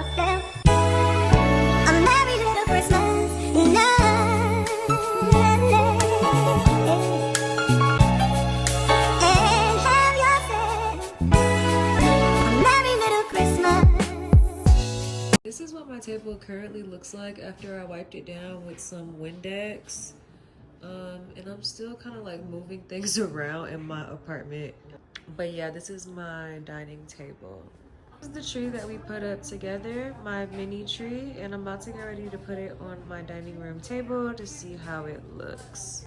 yourself a merry little Christmas night, and have yourself a merry little Christmas. This is what my table currently looks like after I wiped it down with some Windex. And I'm still kind of like moving things around in my apartment. But yeah, this is my dining table. This is the tree that we put up together, my mini tree, and I'm about to get ready to put it on my dining room table to see how it looks.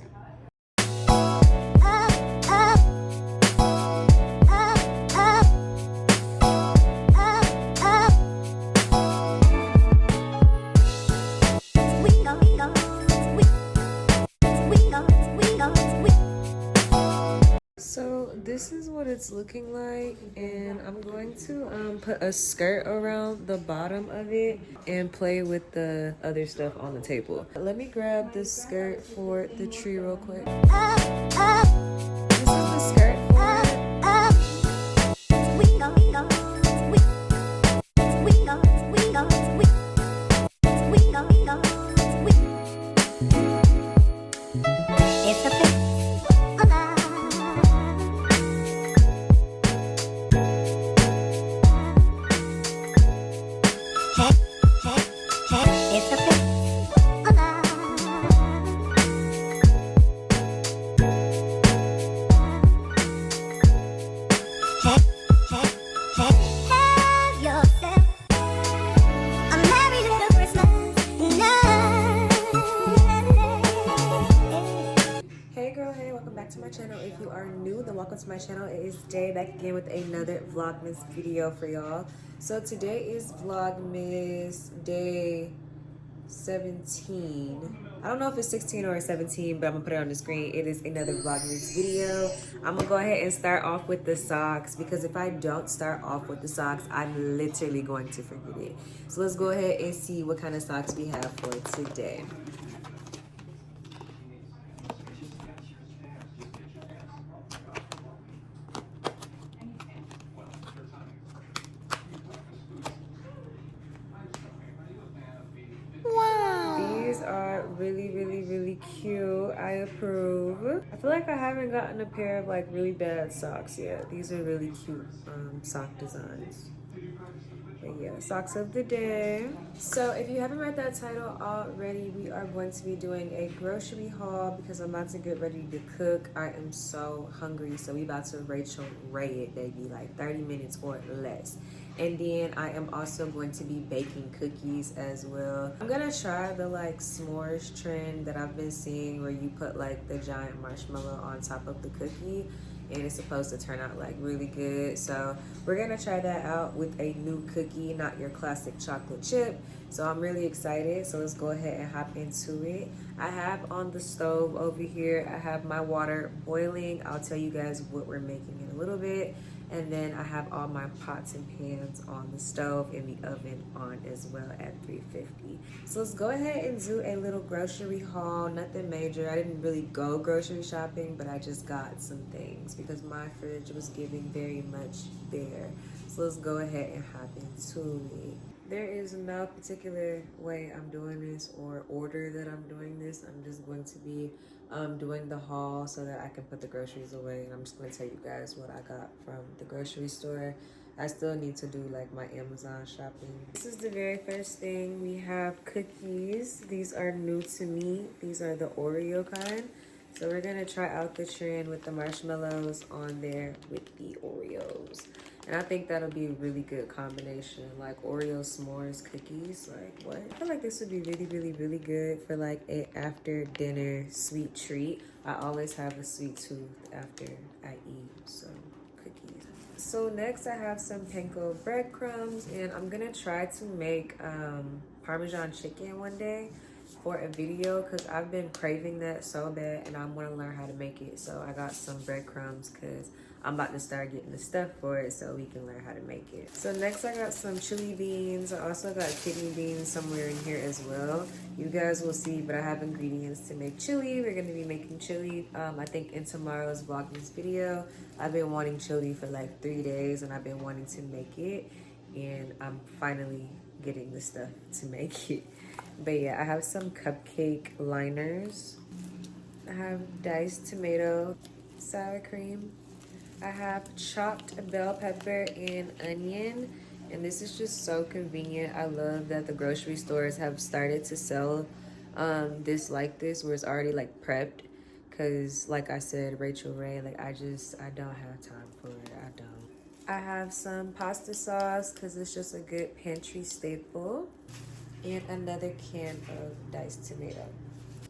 So this is what it's looking like, and I'm going to put a skirt around the bottom of it and play with the other stuff on the table. Let me grab this skirt for the tree real quick. This is the skirt for it. It's a bit alive. It's a bit alive. Have yourself a merry little Christmas night. Hey girl, hey, welcome back to my channel. If you are new, then welcome to my channel. It is Jay back again with another Vlogmas video for y'all. So today is Vlogmas day 17. I don't know if it's 16 or 17, but I'm gonna put it on the screen. It is another Vlogmas video. I'm gonna go ahead and start off with the socks, because if I don't start off with the socks, I'm literally going to forget it. So let's go ahead and see what kind of socks we have for today. These are really cute. I approve. I feel like I haven't gotten a pair of like really bad socks yet. These are really cute sock designs. But yeah, socks of the day. So if you haven't read that title already, we are going to be doing a grocery haul because I'm about to get ready to cook. I am so hungry, so we about to Rachel Ray it, baby, like 30 minutes or less. And then I am also going to be baking cookies as well. I'm gonna try the like s'mores trend that I've been seeing, where you put like the giant marshmallow on top of the cookie, and it's supposed to turn out like really good. So we're gonna try that out with a new cookie, not your classic chocolate chip. So I'm really excited. So let's go ahead and hop into it. I have on the stove over here, I have my water boiling. I'll tell you guys what we're making in a little bit. And then I have all my pots and pans on the stove and the oven on as well at 350. So let's go ahead and do a little grocery haul. Nothing major. I didn't really go grocery shopping, but I just got some things because my fridge was giving very much bare. So let's go ahead and hop into it. There is no particular way I'm doing this or order that I'm doing this. I'm just going to be doing the haul so that I can put the groceries away, and I'm just going to tell you guys what I got from the grocery store. I still need to do like my Amazon shopping. This is the very first thing. We have cookies. These are new to me. These are the Oreo kind. So we're gonna try out the trend with the marshmallows on there with the Oreos. And I think that'll be a really good combination, like Oreo s'mores cookies. Like, what? I feel like this would be really good for like a after dinner sweet treat. I always have a sweet tooth after I eat, so cookies. So next I have some panko breadcrumbs, and I'm gonna try to make Parmesan chicken one day for a video because I've been craving that so bad and I want to learn how to make it. So I got some breadcrumbs because I'm about to start getting the stuff for it so we can learn how to make it. So next I got some chili beans. I also got kidney beans somewhere in here as well. You guys will see, but I have ingredients to make chili. We're going to be making chili I think in tomorrow's Vlogmas video. I've been wanting chili for like 3 days and I've been wanting to make it, and I'm finally getting the stuff to make it. But yeah, I have some cupcake liners. I have diced tomato, sour cream. I have chopped bell pepper and onion. And this is just so convenient. I love that the grocery stores have started to sell this like this where it's already like prepped. Cause like I said, Rachel Ray, like I don't have time for it. I don't. I have some pasta sauce because it's just a good pantry staple. And another can of diced tomato.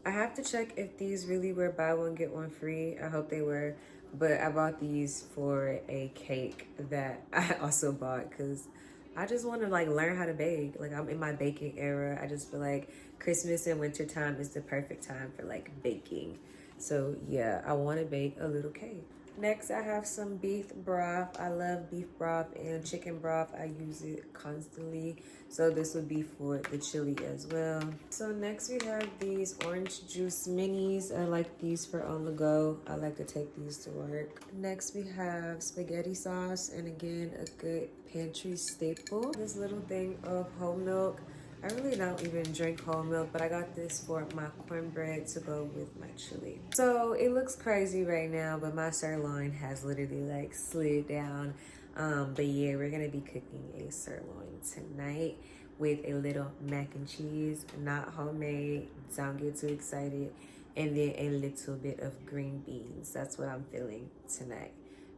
I have to check if these really were buy one get one free. I hope they were, but I bought these for a cake that I also bought because I just want to like learn how to bake. Like I'm in my baking era. I just feel like Christmas and winter time is the perfect time for like baking. So yeah, I want to bake a little cake. Next, I have some beef broth. I love beef broth and chicken broth. I use it constantly. So this would be for the chili as well. So next we have these orange juice minis. I like these for on the go. I like to take these to work. Next we have spaghetti sauce, and again, a good pantry staple. This little thing of whole milk. I really don't even drink whole milk, but I got this for my cornbread to go with my chili. So it looks crazy right now, but my sirloin has literally like slid down. But yeah, we're gonna be cooking a sirloin tonight with a little mac and cheese, not homemade, don't get too excited, and then a little bit of green beans. That's what I'm feeling tonight.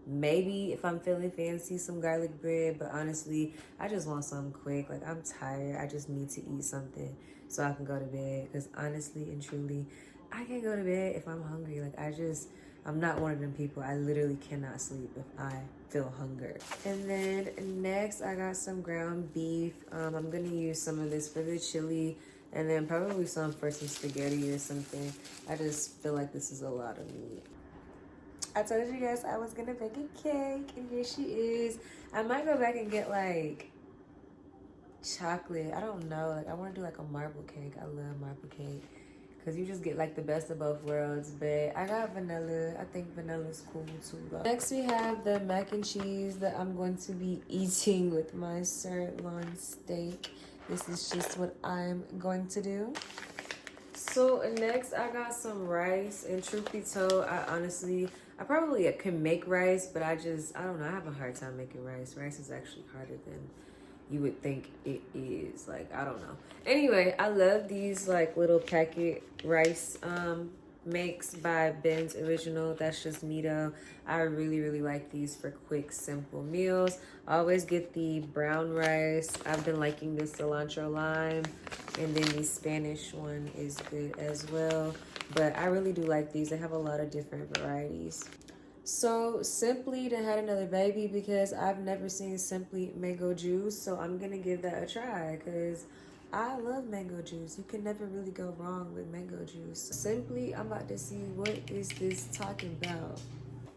Maybe if I'm feeling fancy, some garlic bread, but honestly, I just want something quick. Like I'm tired. I just need to eat something so I can go to bed. Because honestly and truly, I can't go to bed if I'm hungry. Like I'm not one of them people. I literally cannot sleep if I feel hunger. And then next, I got some ground beef. I'm gonna use some of this for the chili, and then probably some for some spaghetti or something. I just feel like this is a lot of meat. I told you guys I was gonna bake a cake, and here she is. I might go back and get like chocolate. I don't know. Like I want to do like a marble cake. I love marble cake because you just get like the best of both worlds. But I got vanilla. I think vanilla's cool too, though. Next we have the mac and cheese that I'm going to be eating with my sirloin steak. This is just what I'm going to do. So next I got some rice, and truth be told, I probably can make rice, but I don't know, I have a hard time making rice. Rice is actually harder than you would think it is. Like, I don't know. Anyway, I love these like little packet rice makes by Ben's Original. That's just me though. I really, really like these for quick, simple meals. I always get the brown rice. I've been liking this cilantro lime. And then the Spanish one is good as well. But I really do like these. They have a lot of different varieties. So Simply done had another baby because I've never seen Simply mango juice. So I'm going to give that a try because I love mango juice. You can never really go wrong with mango juice. Simply, I'm about to see what is this talking about.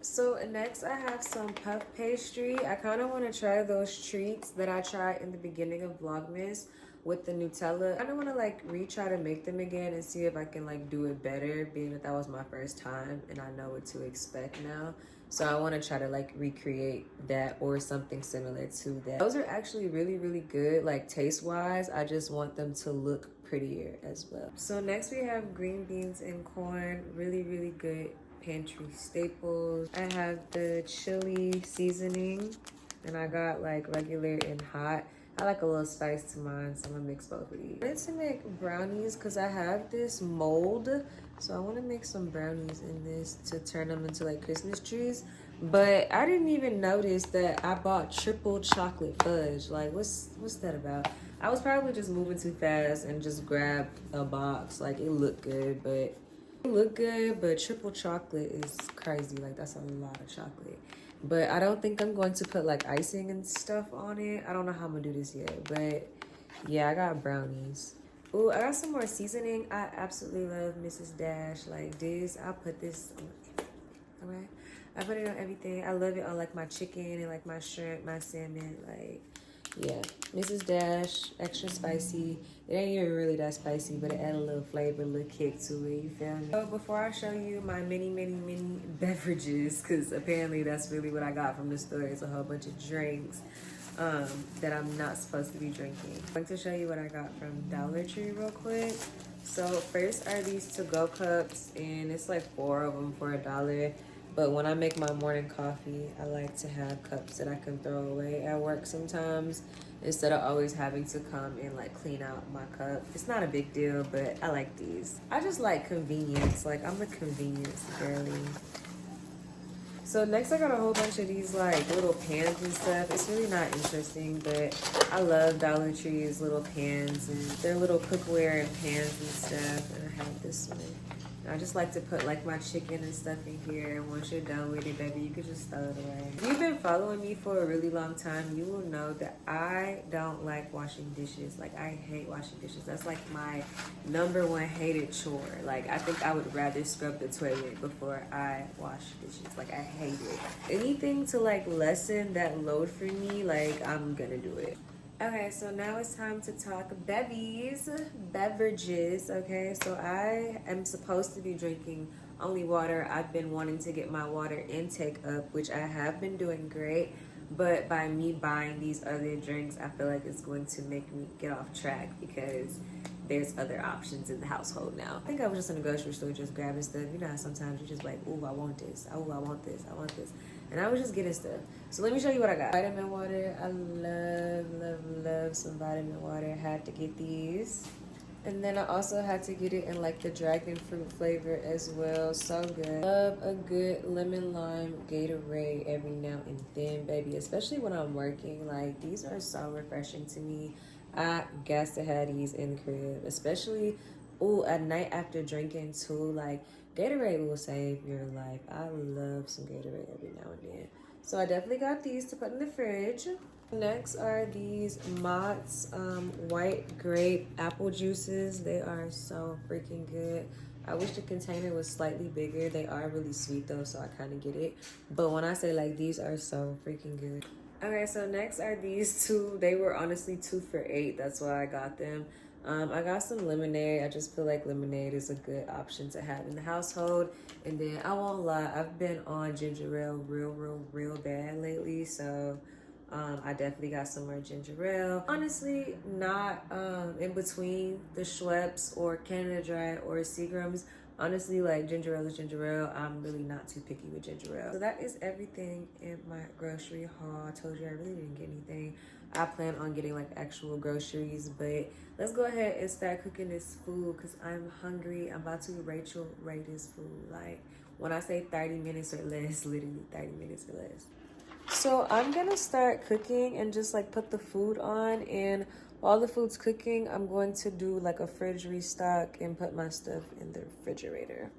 So next I have some puff pastry. I kind of want to try those treats that I tried in the beginning of Vlogmas with the Nutella. I kind of want to like retry to make them again and see if I can like do it better, being that was my first time and I know what to expect now. So I want to try to like recreate that or something similar to that. Those are actually really, really good, like taste wise. I just want them to look prettier as well. So next we have green beans and corn. Really, really good pantry staples. I have the chili seasoning, and I got like regular and hot. I like a little spice to mine, so I'm gonna mix both of these. I wanted to make brownies because I have this mold, so I want to make some brownies in this to turn them into like Christmas trees. But I didn't even notice that I bought triple chocolate fudge. Like, what's that about? I was probably just moving too fast and just grabbed a box. Like, it looked good, but triple chocolate is crazy. Like, that's a lot of chocolate. But I don't think I'm going to put like icing and stuff on it. I don't know how I'm gonna do this yet, but yeah, I got brownies. Ooh, I got some more seasoning. I absolutely love Mrs. Dash. Like this, I'll put this on everything, okay? I put it on everything. I love it on like my chicken and like my shrimp, my salmon, like, yeah. Mrs. Dash, extra spicy. It ain't even really that spicy, but it add a little flavor, a little kick to it, you feel me? So before I show you my many beverages, because apparently that's really what I got from the store, is a whole bunch of drinks. that I'm not supposed to be drinking. I'm going to show you what I got from Dollar Tree real quick. So first are these to-go cups, and it's like 4 of them for $1. But when I make my morning coffee, I like to have cups that I can throw away at work sometimes instead of always having to come and like clean out my cup. It's not a big deal, but I like these. I just like convenience. Like, I'm a convenience girly. So next I got a whole bunch of these like little pans and stuff. It's really not interesting, but I love Dollar Tree's little pans and their little cookware and pans and stuff. And I have this one. I just like to put like my chicken and stuff in here, and once you're done with it, baby, you can just throw it away. If you've been following me for a really long time, you will know that I don't like washing dishes. Like, I hate washing dishes. That's like my #1 hated chore. Like, I think I would rather scrub the toilet before I wash dishes. Like, I hate it. Anything to like lessen that load for me, like, I'm gonna do it. Okay, so now it's time to talk beverages, okay? So I am supposed to be drinking only water. I've been wanting to get my water intake up, which I have been doing great. But by me buying these other drinks, I feel like it's going to make me get off track because there's other options in the household now. I think I was just in the grocery store just grabbing stuff. You know how sometimes you're just like, ooh, I want this. Oh, I want this. I want this. And I was just getting stuff. So let me show you what I got. Vitamin water. I love some vitamin water. Had to get these. And then I also had to get it in like the dragon fruit flavor as well. So good. Love a good lemon lime Gatorade every now and then, baby. Especially when I'm working. Like, these are so refreshing to me. I got to have these in the crib. Especially, ooh, at night after drinking too. Like, Gatorade will save your life. I love some Gatorade every now and then. So I definitely got these to put in the fridge. Next are these Mott's white grape apple juices. They are so freaking good. I wish the container was slightly bigger. They are really sweet though, so I kind of get it. But when I say like, these are so freaking good. Okay, so next are these two. They were honestly 2 for $8. That's why I got them. I got some lemonade. I just feel like lemonade is a good option to have in the household. And then I won't lie, I've been on ginger ale real bad lately. So I definitely got some more ginger ale. Honestly, not in between the Schweppes or Canada Dry or Seagram's. Honestly, like, ginger ale is ginger ale. I'm really not too picky with ginger ale. So that is everything in my grocery haul. I told you I really didn't get anything. I plan on getting like actual groceries, but let's go ahead and start cooking this food because I'm hungry. I'm about to Rachel rate this food. Like, when I say 30 minutes or less, literally 30 minutes or less. So I'm gonna start cooking and just like put the food on, and while the food's cooking, I'm going to do like a fridge restock and put my stuff in the refrigerator.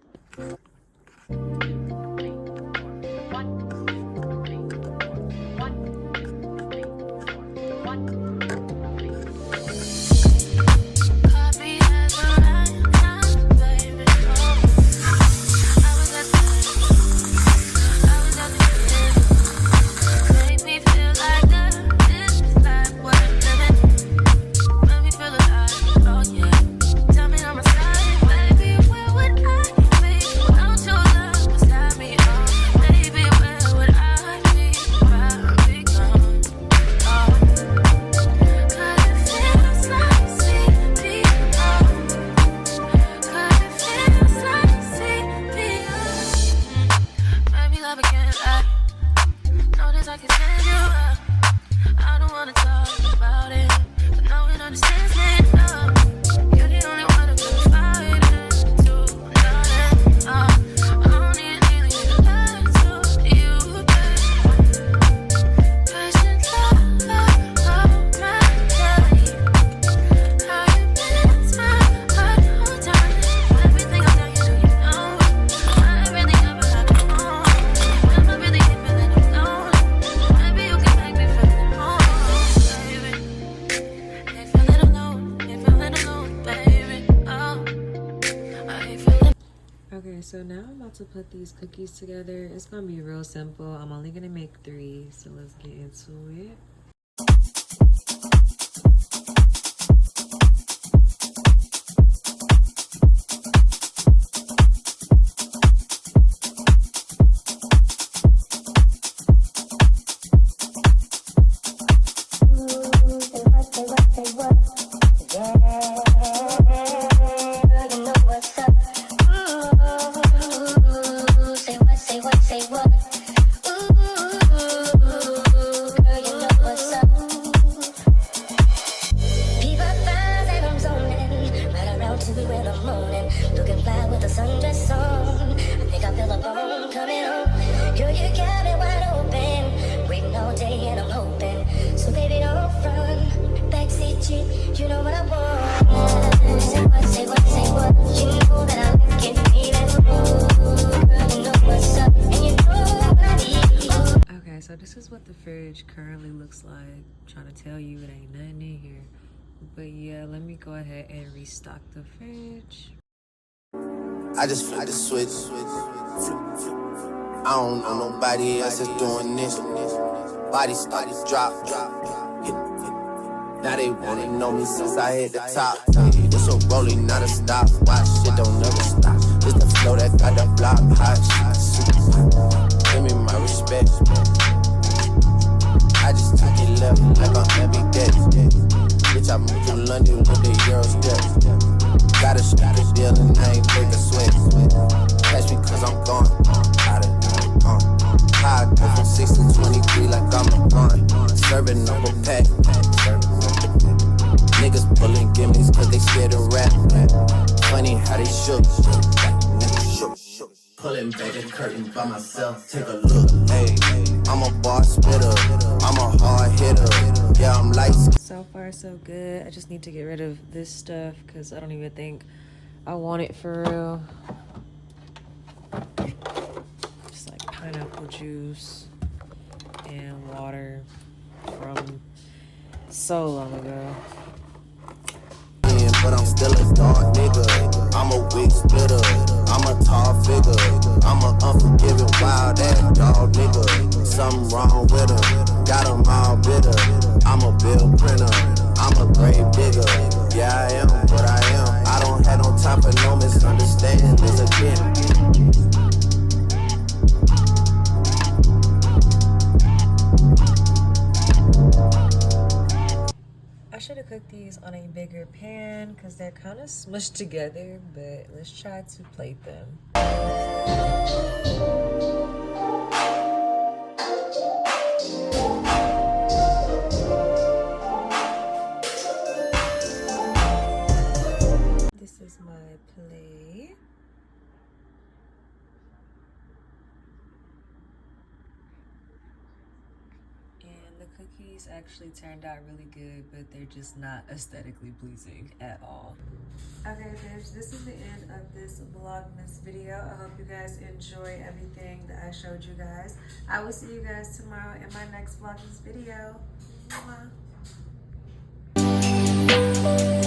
Okay, so now I'm about to put these cookies together. It's gonna be real simple. I'm only gonna make 3, so let's get into it. You know what I want. Say what, say what, say what. You know that I like it, baby. Girl, you know what's up, and you know what I need. Okay, so this is what the fridge currently looks like. I'm trying to tell you it ain't nothing in here. But yeah, let me go ahead and restock the fridge. I just flipped the switch. I don't know nobody else is doing this. Body started drop. Now they wanna know me since I hit the top. It's a rolling, not a stop. Watch shit don't never stop. It's the flow that got the block hot. Give me my respect. I just took it left like on every day. Bitch, I moved to London with the Euro steps. Got a stupid deal and I ain't break a sweat. Catch me cause I'm gone. Out of high, go from 6 to 23 like I'm a gun. Serving up a pack. Niggas pulling gimmies cause they scared of rap. Funny how they shook. Pulling back the curtain by myself, take a look. Hey, I'm a bar spitter, I'm a hard hitter. Yeah, I'm light. So far so good. I just need to get rid of this stuff because I don't even think I want it for real. Just like pineapple juice and water from so long ago. But I'm still a dog nigga. I'm a wig splitter. I'm a tall figure. I'm a unforgiving wild ass dog nigga. Something wrong with him. Got him all bitter. I'm a bill printer. I'm a grave digger. Yeah, I am what I am. I don't have no time for no misunderstandings again. I should have cooked these on a bigger pan because they're kind of smushed together, but let's try to plate them. This is my plate. The cookies actually turned out really good, but they're just not aesthetically pleasing at all. Okay, bitch, this is the end of this Vlogmas video. I hope you guys enjoy everything that I showed you guys. I will see you guys tomorrow in my next Vlogmas video. Bye.